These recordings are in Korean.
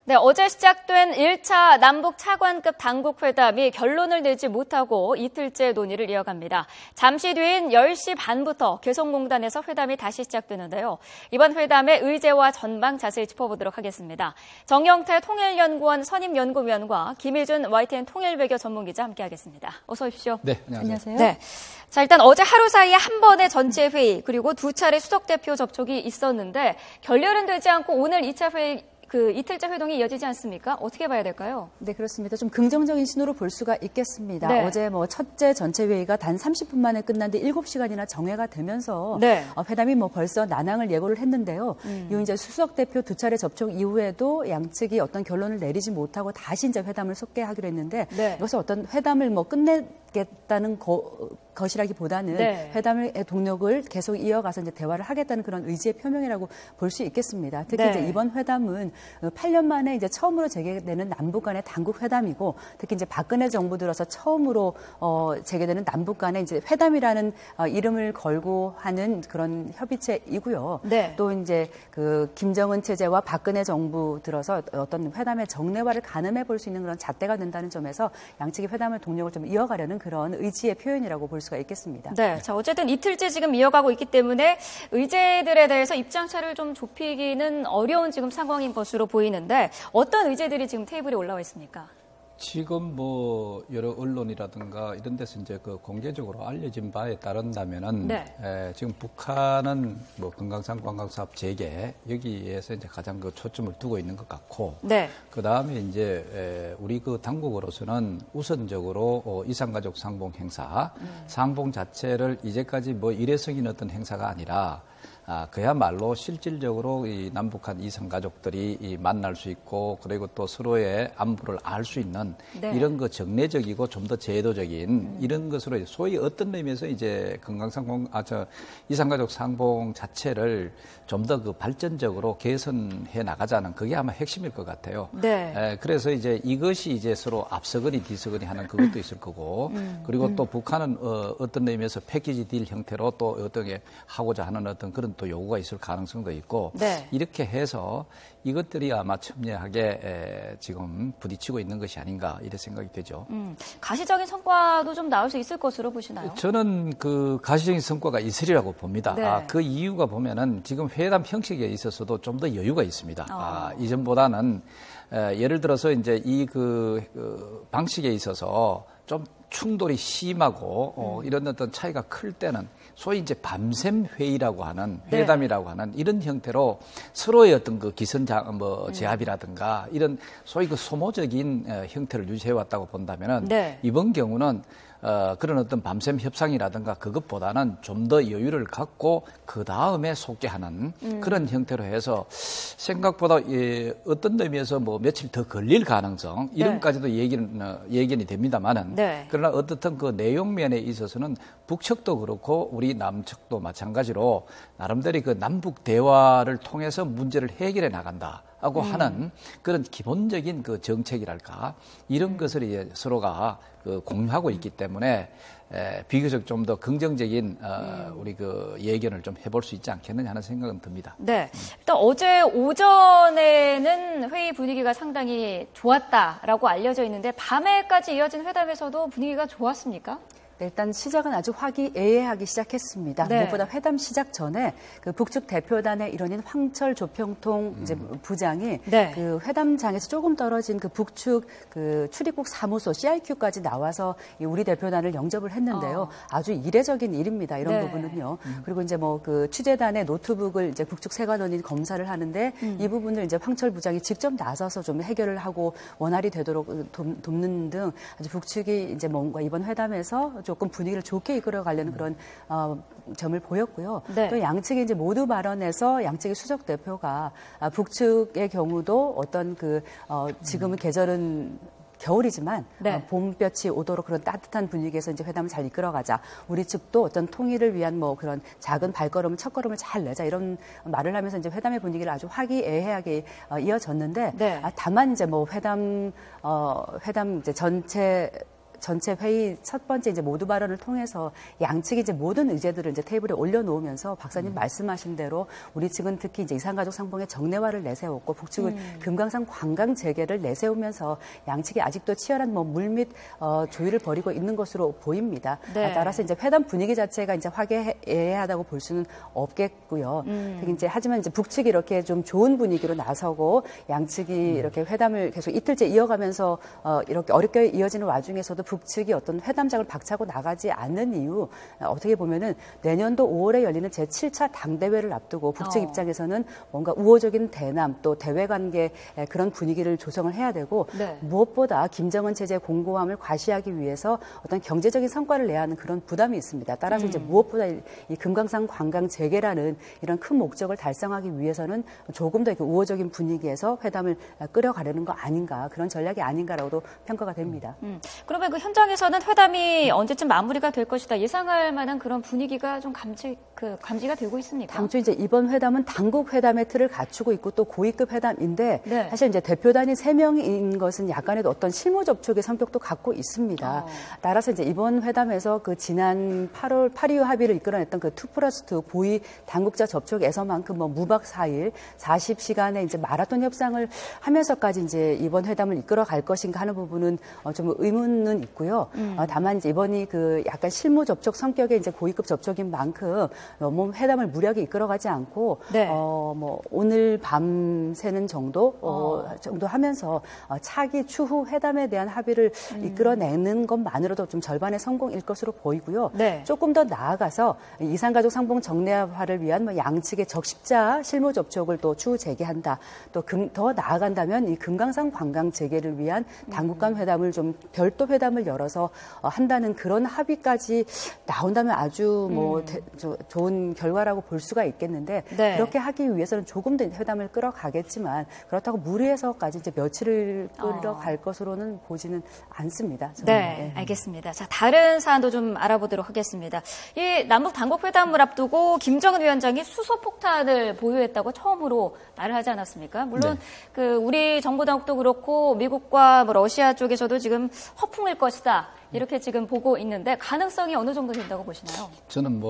네, 어제 시작된 1차 남북 차관급 당국회담이 결론을 내지 못하고 이틀째 논의를 이어갑니다. 잠시 뒤인 10시 반부터 개성공단에서 회담이 다시 시작되는데요. 이번 회담의 의제와 전망 자세히 짚어보도록 하겠습니다. 정영태 통일연구원 선임연구위원과 김희준 YTN 통일외교 전문기자 함께하겠습니다. 어서 오십시오. 네, 안녕하세요. 네. 자, 일단 어제 하루 사이에 한 번의 전체 회의 그리고 두 차례 수석 대표 접촉이 있었는데 결렬은 되지 않고 오늘 2차 회의 이틀째 회동이 이어지지 않습니까? 어떻게 봐야 될까요? 네, 그렇습니다. 좀 긍정적인 신호로 볼 수가 있겠습니다. 네. 어제 첫째 전체 회의가 단 30분 만에 끝났는데 7시간이나 정회가 되면서 네. 회담이 벌써 난항을 예고를 했는데요. 이 이제 수석 대표 두 차례 접촉 이후에도 양측이 어떤 결론을 내리지 못하고 다시 이제 회담을 속개하기로 했는데 네. 이것을 어떤 회담을 끝내겠다는 것이라기보다는 네. 회담의 동력을 계속 이어가서 이제 대화를 하겠다는 그런 의지의 표명이라고 볼 수 있겠습니다. 특히 네. 이제 이번 회담은 8년 만에 이제 처음으로 재개되는 남북 간의 당국 회담이고 특히 이제 박근혜 정부 들어서 처음으로 재개되는 남북 간의 이제 회담이라는 이름을 걸고 하는 그런 협의체이고요. 네. 또 이제 그 김정은 체제와 박근혜 정부 들어서 어떤 회담의 정례화를 가늠해 볼 수 있는 그런 잣대가 된다는 점에서 양측이 회담의 동력을 좀 이어가려는 그런 의지의 표현이라고 볼 수가 있겠습니다. 네, 자 어쨌든 이틀째 지금 이어가고 있기 때문에 의제들에 대해서 입장차를 좀 좁히기는 어려운 지금 상황인 것으로 보이는데 어떤 의제들이 지금 테이블에 올라와 있습니까? 지금 여러 언론이라든가 이런 데서 이제 공개적으로 알려진 바에 따른다면은 네. 지금 북한은 금강산 관광사업 재개 여기에서 이제 가장 초점을 두고 있는 것 같고, 네. 그 다음에 이제 우리 당국으로서는 우선적으로 이산가족 상봉 행사, 상봉 자체를 이제까지 일회성인 어떤 행사가 아니라. 그야말로 실질적으로 이 남북한 이산 가족들이 만날 수 있고 그리고 또 서로의 안부를 알 수 있는 네. 이런 정례적이고 좀 더 제도적인 이런 것으로 소위 어떤 의미에서 이제 이산 가족 상봉 자체를 좀 더 발전적으로 개선해 나가자는 그게 아마 핵심일 것 같아요. 네. 그래서 이제 이것이 이제 서로 앞서거니 뒤서거니 하는 그것도 있을 거고 그리고 또 북한은 어떤 의미에서 패키지 딜 형태로 또 어떻게 하고자 하는 어떤 그런 또 요구가 있을 가능성도 있고 네. 이렇게 해서 이것들이 아마 첨예하게 지금 부딪히고 있는 것이 아닌가 이런 생각이 되죠. 가시적인 성과도 좀 나올 수 있을 것으로 보시나요? 저는 가시적인 성과가 있으리라고 봅니다. 네. 그 이유가 보면은 지금 회담 형식에 있어서도 좀 더 여유가 있습니다. 이전보다는 예를 들어서 이제 방식에 있어서 좀 충돌이 심하고 이런 어떤 차이가 클 때는 소위 이제 밤샘 회의라고 하는 회담이라고 하는 이런 형태로 서로의 어떤 제압이라든가 이런 소위 소모적인 형태를 유지해 왔다고 본다면은 이번 경우는 그런 어떤 밤샘 협상이라든가 그것보다는 좀 더 여유를 갖고 그 다음에 속개하는 그런 형태로 해서 생각보다 어떤 의미에서 며칠 더 걸릴 가능성 이런까지도 예견이 됩니다만은 그러나 어떻든 그 내용면에 있어서는 북측도 그렇고 우리 남측도 마찬가지로 나름대로 그 남북 대화를 통해서 문제를 해결해 나간다고 하는 그런 기본적인 정책이랄까 이런 것을 이제 서로가 공유하고 있기 때문에 비교적 좀 더 긍정적인 우리 예견을 좀 해볼 수 있지 않겠느냐 하는 생각은 듭니다. 네, 일단 어제 오전에는 회의 분위기가 상당히 좋았다라고 알려져 있는데 밤에까지 이어진 회담에서도 분위기가 좋았습니까? 네, 일단 시작은 아주 화기애애하기 시작했습니다. 네. 무엇보다 회담 시작 전에 북측 대표단의 일원인 황철 조평통 이제 부장이 그 회담장에서 조금 떨어진 북측 출입국 사무소 CIQ까지 나와서 우리 대표단을 영접을 했는데요. 아주 이례적인 일입니다. 이런 부분은요. 그리고 이제 취재단의 노트북을 이제 북측 세관원이 검사를 하는데 이 부분을 이제 황철 부장이 직접 나서서 좀 해결을 하고 원활히 되도록 돕는 등 아주 북측이 이제 뭔가 이번 회담에서 조금 분위기를 좋게 이끌어가려는 그런 점을 보였고요. 또 양측이 이제 모두 발언해서 양측의 수석 대표가 북측의 경우도 어떤 지금은 계절은 겨울이지만 봄볕이 오도록 그런 따뜻한 분위기에서 이제 회담을 잘 이끌어가자. 우리 측도 어떤 통일을 위한 그런 작은 첫걸음을 잘 내자 이런 말을 하면서 이제 회담의 분위기를 아주 화기애애하게 이어졌는데 다만 이제 회담 이제 전체 회의 첫 번째 이제 모두 발언을 통해서 양측이 이제 모든 의제들을 이제 테이블에 올려놓으면서 박사님 말씀하신 대로 우리 측은 특히 이제 이산가족 상봉의 정례화를 내세웠고 북측은 금강산 관광 재개를 내세우면서 양측이 아직도 치열한 뭐 물밑 조율을 벌이고 있는 것으로 보입니다. 네. 따라서 이제 회담 분위기 자체가 이제 화기애애하다고 볼 수는 없겠고요. 특히 이제 하지만 이제 북측이 이렇게 좀 좋은 분위기로 나서고 양측이 이렇게 회담을 계속 이틀째 이어가면서 이렇게 어렵게 이어지는 와중에서도 북측이 어떤 회담장을 박차고 나가지 않는 이유 어떻게 보면은 내년도 5월에 열리는 제7차 당대회를 앞두고 북측 입장에서는 뭔가 우호적인 대남 또 대외 관계 그런 분위기를 조성을 해야 되고 네. 무엇보다 김정은 체제의 공고함을 과시하기 위해서 어떤 경제적인 성과를 내야 하는 그런 부담이 있습니다. 따라서 이제 무엇보다 이 금강산 관광 재개라는 이런 큰 목적을 달성하기 위해서는 조금 더 우호적인 분위기에서 회담을 끌어가려는 거 아닌가 그런 전략이 아닌가라고도 평가가 됩니다. 그러면 그 현장에서는 회담이 언제쯤 마무리가 될 것이다 예상할 만한 그런 분위기가 좀 감지가 되고 있습니까? 당초 이제 이번 회담은 당국 회담의 틀을 갖추고 있고 또 고위급 회담인데 네. 사실 이제 대표단이 3명인 것은 약간의 어떤 실무 접촉의 성격도 갖고 있습니다. 따라서 이제 이번 회담에서 그 지난 8월 합의를 이끌어냈던 그 2+2 고위 당국자 접촉에서만큼 뭐 무박 4일 40시간의 이제 마라톤 협상을 하면서까지 이제 이번 회담을 이끌어 갈 것인가 하는 부분은 좀 의문은 있고요. 다만 이제 이번이 그 약간 실무 접촉 성격의 이제 고위급 접촉인 만큼 너무 회담을 무리하게 이끌어가지 않고 네. 뭐 오늘 밤새는 정도 하면서 차기 추후 회담에 대한 합의를 이끌어내는 것만으로도 좀 절반의 성공일 것으로 보이고요. 네. 조금 더 나아가서 이산가족 상봉 정례화를 위한 뭐 양측의 적십자 실무 접촉을 또 추후 재개한다. 또 더 나아간다면 이 금강산 관광 재개를 위한 당국 간 회담을 좀 별도 회담을 열어서 한다는 그런 합의까지 나온다면 아주 뭐 좋은 결과라고 볼 수가 있겠는데 네. 그렇게 하기 위해서는 조금 더 회담을 끌어가겠지만 그렇다고 무리해서까지 이제 며칠을 끌어갈 것으로는 보지는 않습니다. 저는. 네, 알겠습니다. 자, 다른 사안도 좀 알아보도록 하겠습니다. 이 남북 당국 회담을 앞두고 김정은 위원장이 수소폭탄을 보유했다고 처음으로 말을 하지 않았습니까? 물론 그 우리 정부 당국도 그렇고 미국과 뭐 러시아 쪽에서도 지금 허풍일 것이다. 이렇게 지금 보고 있는데 가능성이 어느 정도 된다고 보시나요? 저는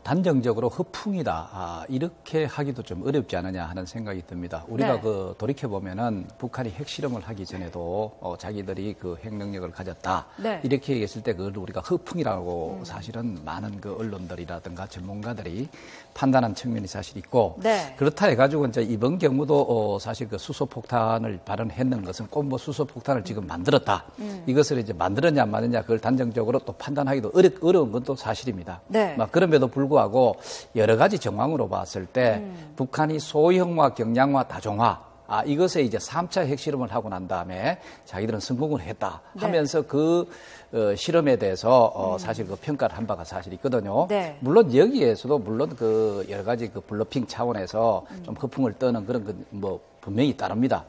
단정적으로 허풍이다 이렇게 하기도 좀 어렵지 않느냐 하는 생각이 듭니다. 우리가 그 돌이켜 보면은 북한이 핵실험을 하기 전에도 자기들이 그 핵 능력을 가졌다 이렇게 얘기했을 때 그걸 우리가 허풍이라고 사실은 많은 그 언론들이라든가 전문가들이 판단한 측면이 사실 있고 그렇다 해가지고 이제 이번 경우도 사실 그 수소폭탄을 발언했는 것은 꼭 뭐 수소폭탄을 지금 만들었다 이것을 이제 만들었냐 안 맞느냐 그걸 단정적으로 또 판단하기도 어려운 건 또 사실입니다. 그럼에도 불구하고 여러 가지 정황으로 봤을 때 북한이 소형화, 경량화, 다종화 이것에 이제 3차 핵실험을 하고 난 다음에 자기들은 성공을 했다 하면서 그 실험에 대해서 사실 그 평가를 한 바가 사실 있거든요. 물론 여기에서도 물론 그 여러 가지 그 블러핑 차원에서 좀 허풍을 떠는 그런 뭐 분명히 따릅니다.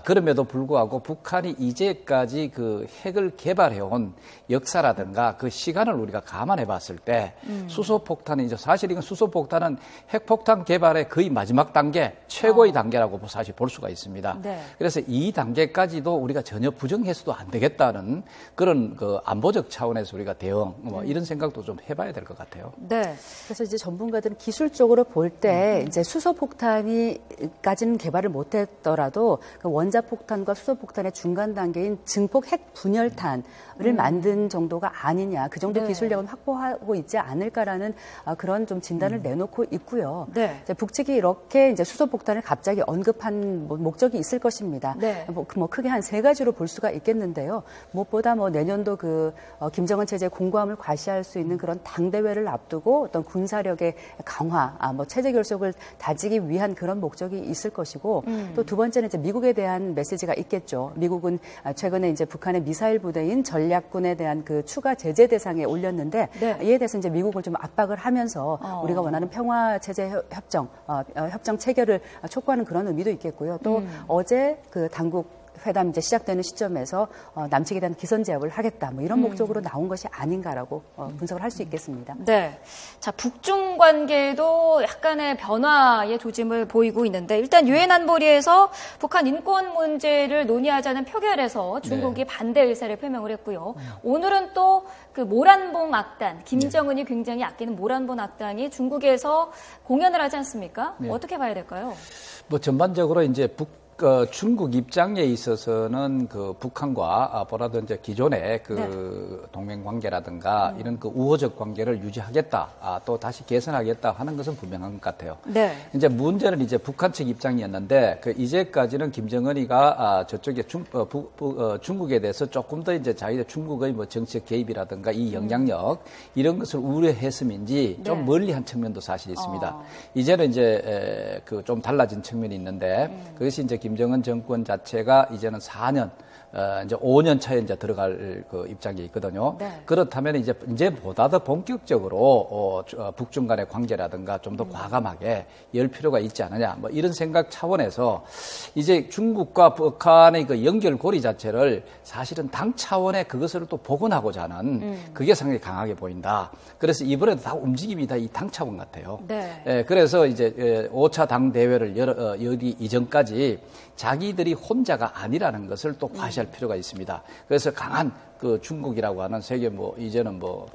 그럼에도 불구하고 북한이 이제까지 그 핵을 개발해온 역사라든가 그 시간을 우리가 감안해 봤을 때 수소폭탄이 이제 사실 이건 수소폭탄은 핵폭탄 개발의 거의 마지막 단계, 최고의 단계라고 사실 볼 수가 있습니다. 그래서 이 단계까지도 우리가 전혀 부정해서도 안 되겠다는 그런 그 안보적 차원에서 우리가 대응 뭐 이런 생각도 좀 해봐야 될 것 같아요. 그래서 이제 전문가들은 기술적으로 볼 때 이제 수소폭탄이까지는 개발을 못 했더라도 그 원자폭탄과 수소폭탄의 중간 단계인 증폭 핵 분열탄을 만든 정도가 아니냐, 그 정도 기술력은 확보하고 있지 않을까라는 그런 좀 진단을 내놓고 있고요. 이제 북측이 이렇게 이제 수소폭탄을 갑자기 언급한 목적이 있을 것입니다. 뭐 크게 한 3가지로 볼 수가 있겠는데요. 무엇보다 뭐 내년도 그 김정은 체제의 공고함을 과시할 수 있는 그런 당대회를 앞두고 어떤 군사력의 강화, 뭐 체제 결속을 다지기 위한 그런 목적이 있을 것이고 또 두 번째는 이제 미국에 대한 메시지가 있겠죠. 미국은 최근에 이제 북한의 미사일 부대인 전략군에 대한 그 추가 제재 대상에 올렸는데 이에 대해서 이제 미국을 좀 압박을 하면서 우리가 원하는 평화 체제 협정 체결을 촉구하는 그런 의미도 있겠고요. 또 어제 그 당국 회담 이제 시작되는 시점에서 남측에 대한 기선 제압을 하겠다. 뭐 이런 목적으로 나온 것이 아닌가라고 분석을 할 수 있겠습니다. 네. 자, 북중 관계도 약간의 변화의 조짐을 보이고 있는데 일단 유엔 안보리에서 북한 인권 문제를 논의하자는 표결에서 중국이 반대 의사를 표명을 했고요. 오늘은 또 그 모란봉 악단, 김정은이 굉장히 아끼는 모란봉 악단이 중국에서 공연을 하지 않습니까? 어떻게 봐야 될까요? 뭐 전반적으로 이제 중국 입장에 있어서는 그 북한과 보라든지 기존의 그 동맹 관계라든가 이런 그 우호적 관계를 유지하겠다, 또 다시 개선하겠다 하는 것은 분명한 것 같아요. 네. 이제 문제는 이제 북한 측 입장이었는데 그 이제까지는 김정은이가 저쪽에 중국에 대해서 조금 더 이제 자기들 중국의 뭐 정치적 개입이라든가 이 영향력 이런 것을 우려했음인지 좀 멀리한 측면도 사실 있습니다. 이제는 이제 그 좀 달라진 측면이 있는데 그것이 이제 김정은 정권 자체가 이제는 4년, 이제 5년 차에 이제 들어갈 그 입장이 있거든요. 네. 그렇다면 이제 보다 더 본격적으로 북중 간의 관계라든가 좀 더 과감하게 열 필요가 있지 않느냐, 뭐 이런 생각 차원에서 이제 중국과 북한의 그 연결고리 자체를 사실은 당 차원의 그것을 또 복원하고자 하는 그게 상당히 강하게 보인다. 그래서 이번에도 다 움직임이 다 이 당 차원 같아요. 네. 그래서 이제 5차 당 대회를 열기 이전까지 자기들이 혼자가 아니라는 것을 또 과시할 필요가 있습니다. 그래서 강한 그 중국이라고 하는 세계 뭐 이제는 뭐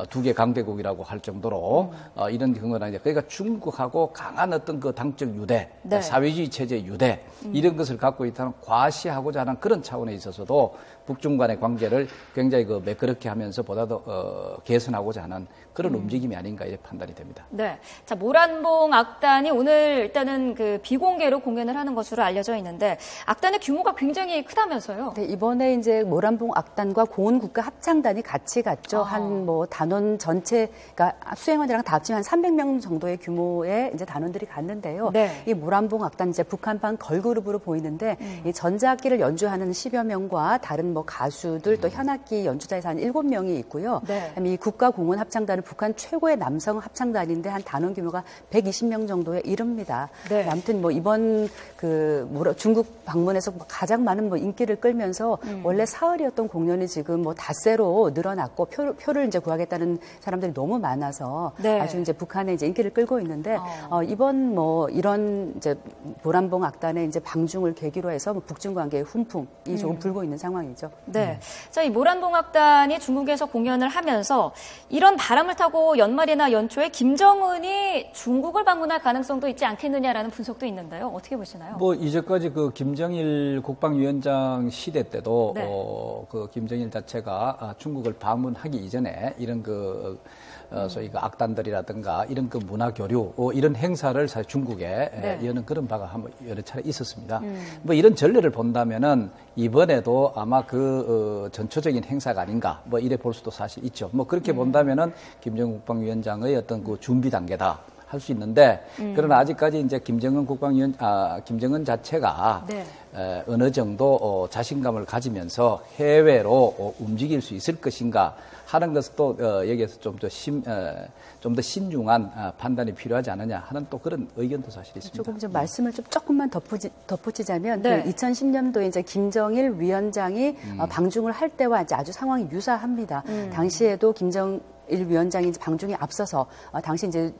두 개 강대국이라고 할 정도로 이런 경우는 아니죠. 그러니까 중국하고 강한 어떤 그 당적 유대, 사회주의 체제 유대 이런 것을 갖고 있다는 과시하고자 하는 그런 차원에 있어서도 북중 간의 관계를 굉장히 그 매끄럽게 하면서 보다 더 개선하고자 하는 그런 움직임이 아닌가 이렇게 판단이 됩니다. 네. 자, 모란봉 악단이 오늘 일단은 그 비공개로 공연을 하는 것으로 알려져 있는데 악단의 규모가 굉장히 크다면서요? 네, 이번에 이제 모란봉 악단과 고온국가 합창단이 같이 갔죠. 한 뭐 단원 전체, 그러니까 수행원이랑 다 합치면 한 300명 정도의 규모의 이제 단원들이 갔는데요. 네. 이 모란봉 악단 이제 북한판 걸그룹으로 보이는데 이 전자악기를 연주하는 10여 명과 다른 뭐 가수들 또 현악기 연주자에서 한 7명이 있고요. 네. 이 국가공원 합창단은 북한 최고의 남성 합창단인데 한 단원 규모가 120명 정도에 이릅니다. 네. 아무튼 뭐 이번 중국 방문에서 가장 많은 뭐 인기를 끌면서 원래 사흘이었던 공연이 지금 뭐 닷새로 늘어났고 표를 이제 구하겠다는 사람들이 너무 많아서 아주 이제 북한의 이제 인기를 끌고 있는데 이번 뭐 이런 이제 모란봉 악단의 이제 방중을 계기로 해서 뭐 북중 관계의 훈풍이 조금 불고 있는 상황이죠. 네. 자, 이 모란봉 악단이 중국에서 공연을 하면서 이런 바람을 타고 연말이나 연초에 김정은이 중국을 방문할 가능성도 있지 않겠느냐라는 분석도 있는데요. 어떻게 보시나요? 뭐 이제까지 그 김정일 국방위원장 시대 때도 그 김정일 자체가 중국을 방문하기 이전에 이런 소위 그 악단들이라든가 이런 그 문화 교류 이런 행사를 사실 중국에 여는 그런 바가 한번 여러 차례 있었습니다. 뭐 이런 전례를 본다면은 이번에도 아마 전초적인 행사가 아닌가 뭐 이래 볼 수도 사실 있죠. 뭐 그렇게 본다면은 김정은 국방위원장의 어떤 그 준비 단계다. 할 수 있는데 그러나 아직까지 이제 김정은 자체가 어느 정도 자신감을 가지면서 해외로 움직일 수 있을 것인가 하는 것도 여기에서 좀 더 신중한 판단이 필요하지 않느냐 하는 또 그런 의견도 사실 있습니다. 조금 좀 말씀을 조금만 덧붙이자면 그 2010년도에 이제 김정일 위원장이 방중을 할 때와 이제 아주 상황이 유사합니다. 당시에도 김정일 위원장이 방중에 앞서서 당시 이제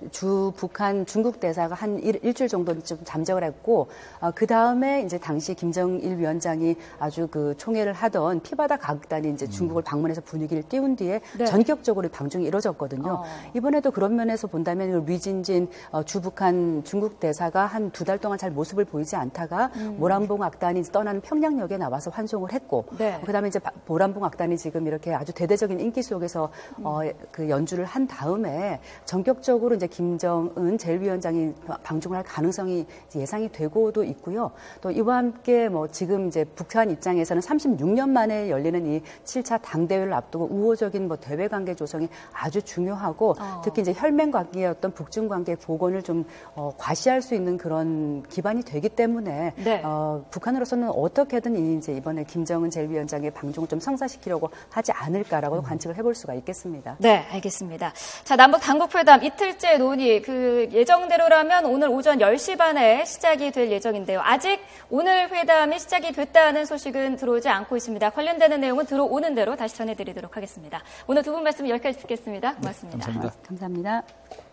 북한 중국 대사가 한 일주일 정도 좀 잠적을 했고 그 다음에 이제 당시 김정일 위원장이 아주 그 총회를 하던 피바다 가극단이 이제 중국을 방문해서 분위기를 띄운 뒤에 전격적으로 방중이 이루어졌거든요. 이번에도 그런 면에서 본다면 리진진 주북한 중국 대사가 한 2달 동안 잘 모습을 보이지 않다가 모란봉 악단이 떠나는 평양역에 나와서 환송을 했고 그다음에 이제 모란봉 악단이 지금 이렇게 아주 대대적인 인기 속에서 그 연주를 한 다음에 전격적으로 이제 김정은 제1위원장이 방중을 할 가능성이 예상이 되고도 있고요. 또 이와 함께 뭐 지금 이제 북한 입장에서는 36년 만에 열리는 이 7차 당대회를 앞두고 우호적인 뭐 대외 관계 조성이 아주 중요하고 특히 이제 혈맹 관계였던 북중 관계 복원을 좀 과시할 수 있는 그런 기반이 되기 때문에 북한으로서는 어떻게든 이제 이번에 김정은 제1위원장의 방중을 좀 성사시키려고 하지 않을까라고 관측을 해볼 수가 있겠습니다. 네, 알겠습니다. 자, 남북 당국회담 이틀째 논의 예정대로라면 오늘 오전 10시 반에 시작이 될 예정인데요. 아직 오늘 회담이 시작이 됐다는 소식은 들어오지 않고 있습니다. 관련되는 내용은 들어오는 대로 다시 전해드리도록 하겠습니다. 오늘 두 분 말씀 여기까지 듣겠습니다. 고맙습니다. 감사합니다. 감사합니다.